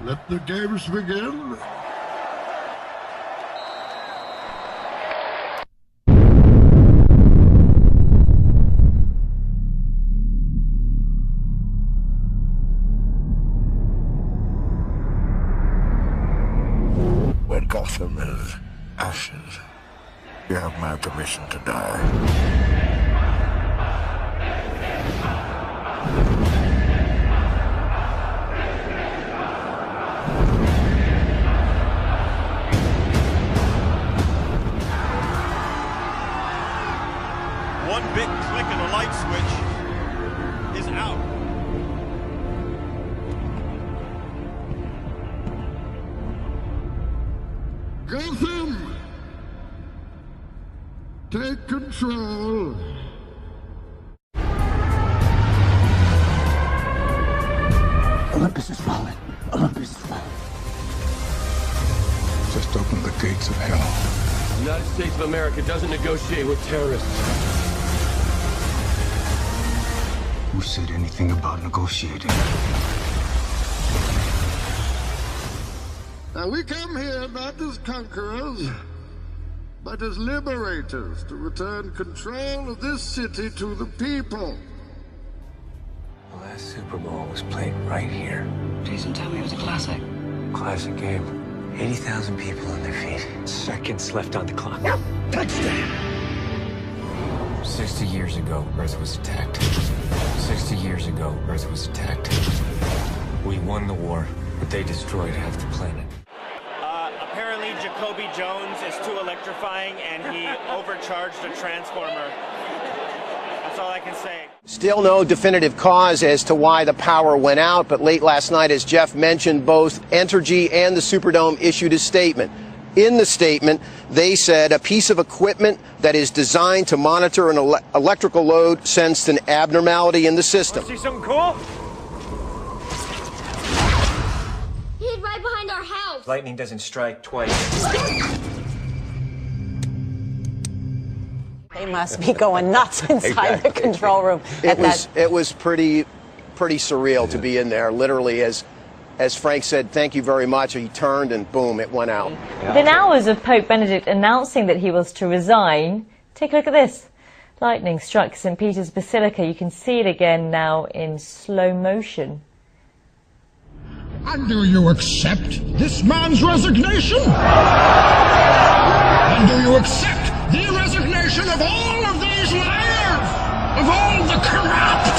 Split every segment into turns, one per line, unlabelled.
Let the games begin.
When Gotham is ashes, you have my permission to die.
One big click of the light switch is out.
Gotham! Take control.
Olympus is falling. Olympus is falling. Just open the gates of hell.
The United States of America doesn't negotiate with terrorists.
Who said anything about negotiating?
Now we come here not as conquerors, but as liberators to return control of this city to the people.
The last Super Bowl was played right here.
Jason told me it was a classic.
Classic game. 80,000 people on their feet.
Seconds left on the clock.
Touchdown!
60 years ago, Earth was attacked. 60 years ago, Earth was attacked. We won the war, but they destroyed half the planet.
Apparently, Jacoby Jones is too electrifying, and he overcharged a transformer. That's all I can say.
Still no definitive cause as to why the power went out, but late last night, as Jeff mentioned, both Entergy and the Superdome issued a statement. In the statement, they said a piece of equipment that is designed to monitor an electrical load sensed an abnormality in the system.
See something cool?
He hid right behind our house.
Lightning doesn't strike twice.
They must be going nuts inside the control room.
It was pretty surreal to be in there, literally, as Frank said, thank you very much. He turned and boom, it went out.
Within hours of Pope Benedict announcing that he was to resign, take a look at this. Lightning struck St. Peter's Basilica. You can see it again now in slow motion.
And do you accept this man's resignation? And do you accept the resignation of all of these liars? Of all the corrupt?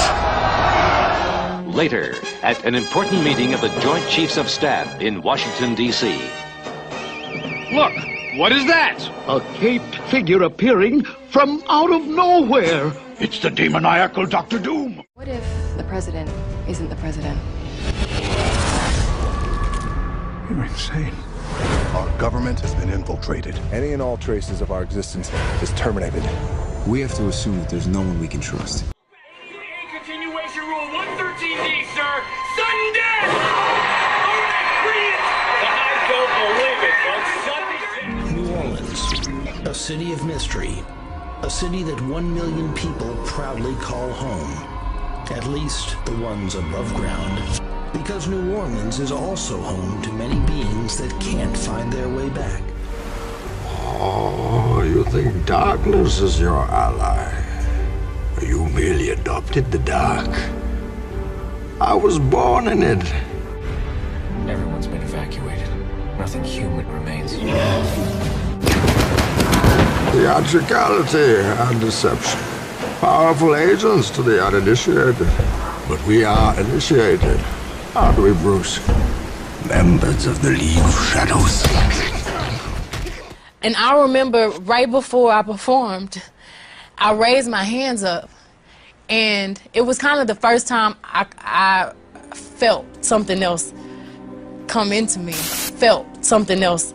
Later, at an important meeting of the Joint Chiefs of Staff in Washington, D.C.
Look, what is that? A caped figure appearing from out of nowhere. It's the demoniacal Dr. Doom.
What if the president isn't the president?
You're insane.
Our government has been infiltrated. Any and all traces of our existence is terminated.
We have to assume that there's no one we can trust.
Continuation rule 113D, sir. Sudden death! All right, breathe! I don't believe it, folks.
New Orleans, a city of mystery. A city that 1 million people proudly call home. At least the ones above ground. Because New Orleans is also home to many beings that can't find their way back.
Oh, you think darkness is your ally? You merely adopted the dark. I was born in it.
Everyone's been evacuated. Nothing human remains.
Theatricality and deception. Powerful agents to the uninitiated. But we are initiated. Aren't we, Bruce? Members of the League of Shadows.
And I remember right before I performed, I raised my hands up, and it was kind of the first time I felt something else come into me. Felt something else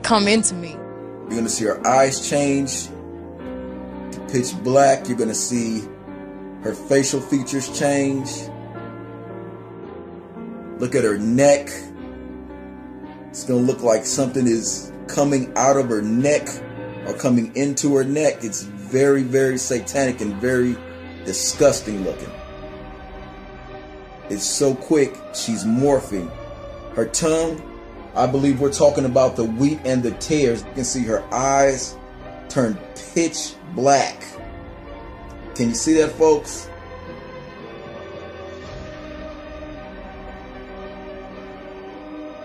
come into me.
You're going to see her eyes change to pitch black. You're going to see her facial features change. Look at her neck. It's going to look like something is coming out of her neck or coming into her neck. It's very, very satanic and very disgusting looking. It's so quick, she's morphing her tongue. I believe we're talking about the wheat and the tares. You can see her eyes turn pitch black. Can you see that, folks?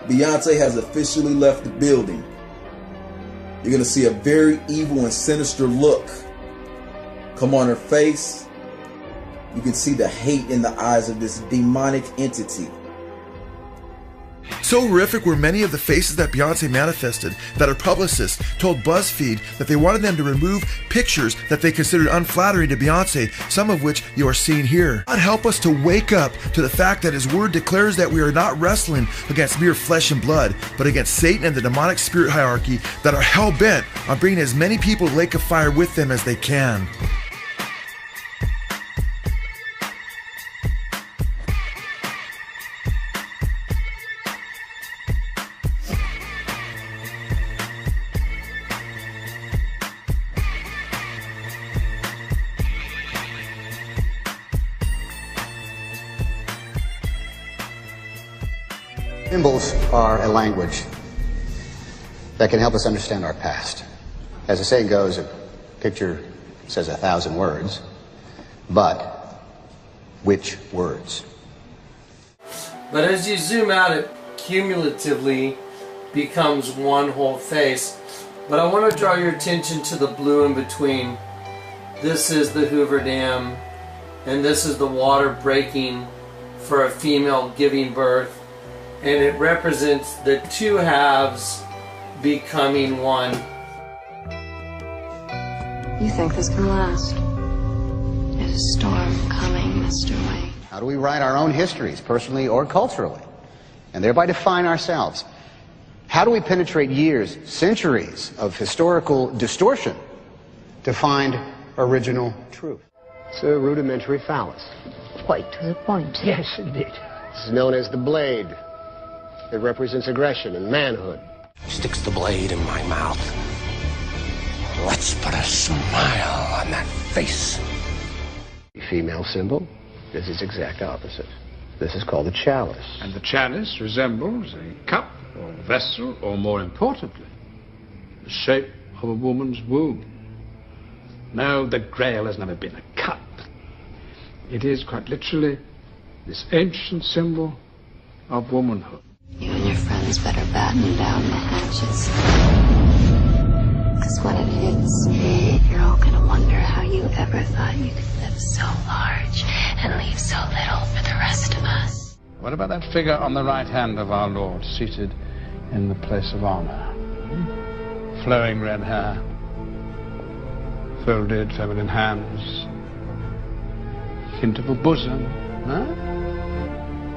Beyonce has officially left the building. You're going to see a very evil and sinister look come on her face. You can see the hate in the eyes of this demonic entity.
So horrific were many of the faces that Beyonce manifested that her publicists told BuzzFeed that they wanted them to remove pictures that they considered unflattering to Beyonce, some of which you are seeing here. God help us to wake up to the fact that His Word declares that we are not wrestling against mere flesh and blood, but against Satan and the demonic spirit hierarchy that are hell-bent on bringing as many people to the lake of fire with them as they can.
Symbols are a language that can help us understand our past. As the saying goes, a picture says 1,000 words, but which words?
But as you zoom out, it cumulatively becomes one whole face. But I want to draw your attention to the blue in between. This is the Hoover Dam, and this is the water breaking for a female giving birth. And it represents the two halves becoming one.
You think this can last? There's a storm coming, Mr. Wayne.
How do we write our own histories, personally or culturally, and thereby define ourselves? How do we penetrate years, centuries of historical distortion to find original truth?
It's a rudimentary phallus.
Quite to the point.
Yes, indeed. This is known as the blade. It represents aggression and manhood.
Sticks the blade in my mouth. Let's put a smile on that face.
The female symbol is its exact opposite. This is called a chalice.
And the chalice resembles a cup or vessel, or more importantly, the shape of a woman's womb. No, the Grail has never been a cup. It is quite literally this ancient symbol of womanhood.
You and your friends better batten down the hatches. Because when it hits, you're all gonna wonder how you ever thought you could live so large and leave so little for the rest of us.
What about that figure on the right hand of our Lord, seated in the place of honor? Flowing red hair, folded feminine hands, hint of a bosom, huh?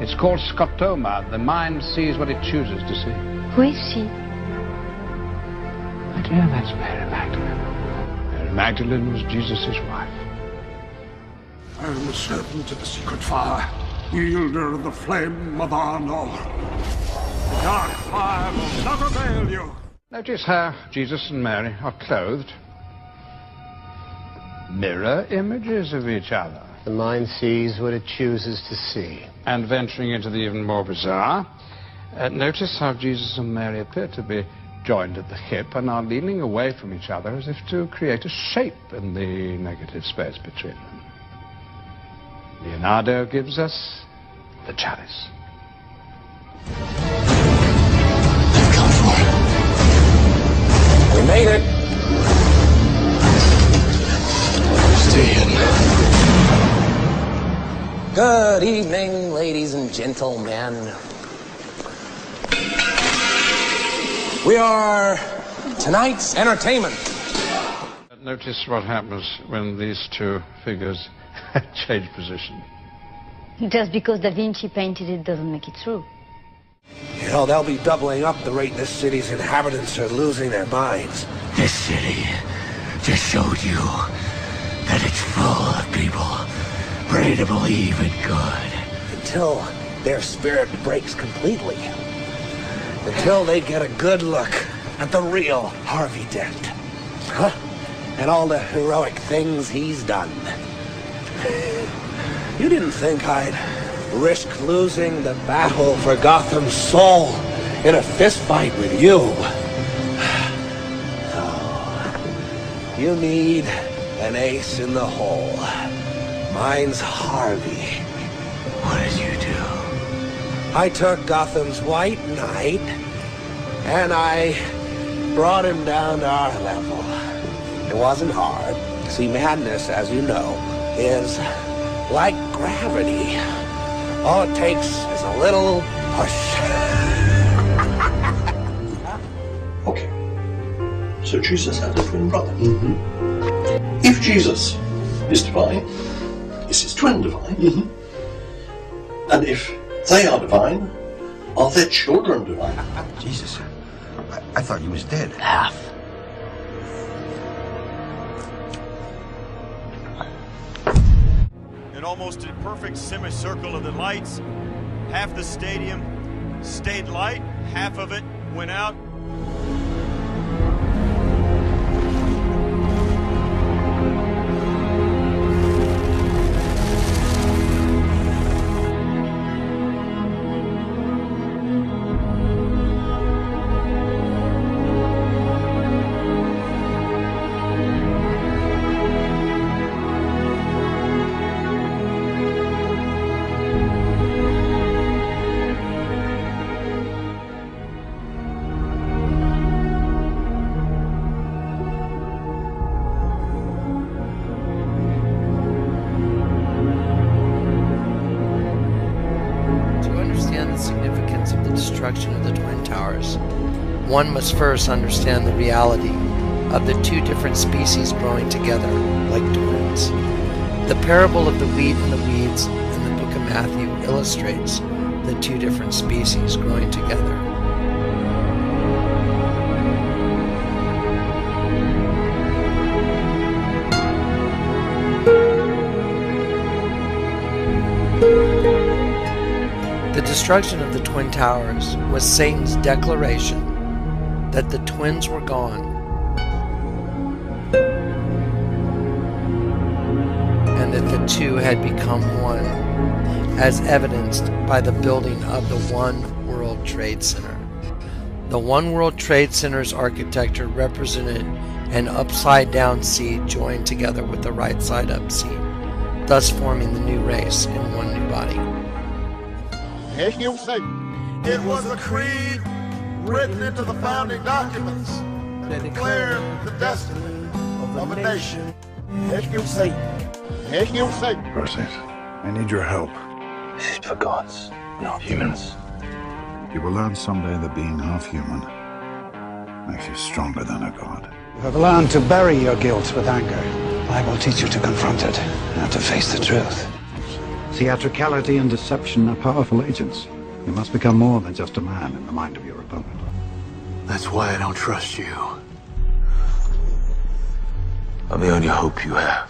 It's called scotoma. The mind sees what it chooses to see.
Who is she?
My dear, that's Mary Magdalene. Mary Magdalene was Jesus' wife.
I am the servant of the secret fire, wielder of the flame of Arnor. The dark fire will not avail you.
Notice how Jesus and Mary are clothed. Mirror images of each other.
The mind sees what it chooses to see.
And venturing into the even more bizarre, notice how Jesus and Mary appear to be joined at the hip and are leaning away from each other as if to create a shape in the negative space between them. Leonardo gives us the chalice.
They've come for it. We made it. Stay in. Good evening, ladies and gentlemen. We are tonight's entertainment.
Notice what happens when these two figures change position.
Just because Da Vinci painted it doesn't make it true.
You know, they'll be doubling up the rate this city's inhabitants are losing their minds. This city just showed you that it's full of people ready to believe in good. Until their spirit breaks completely. Until they get a good look at the real Harvey Dent. Huh? And all the heroic things he's done. You didn't think I'd risk losing the battle for Gotham's soul in a fistfight with you. Oh, you need an ace in the hole. Mine's Harvey.
What did you do?
I took Gotham's White Knight, and I brought him down to our level. It wasn't hard. See, madness, as you know, is like gravity. All it takes is a little push.
Okay. So Jesus had a twin brother. If Jesus is divine, is his twin divine? And if they are divine, are their children divine?
Jesus, I thought he was dead.
Half.
In almost a perfect semicircle of the lights, half the stadium stayed light, half of it went out.
Destruction of the Twin Towers, one must first understand the reality of the two different species growing together like twins. The parable of the wheat and the weeds in the book of Matthew illustrates the two different species growing together. The destruction of the Twin Towers was Satan's declaration that the twins were gone and that the two had become one, as evidenced by the building of the One World Trade Center. The One World Trade Center's architecture represented an upside-down seed joined together with the right-side-up seed, thus forming the new race in one new body.
It was a creed written into the founding documents that declared the destiny of a nation.
Perseus, I need your help.
This is for gods, not humans.
You will learn someday that being half human makes you stronger than a god.
You have learned to bury your guilt with anger. I will teach you to confront it and to face the truth.
Theatricality and deception are powerful agents. You must become more than just a man in the mind of your opponent.
That's why I don't trust you. I'm the only hope you have.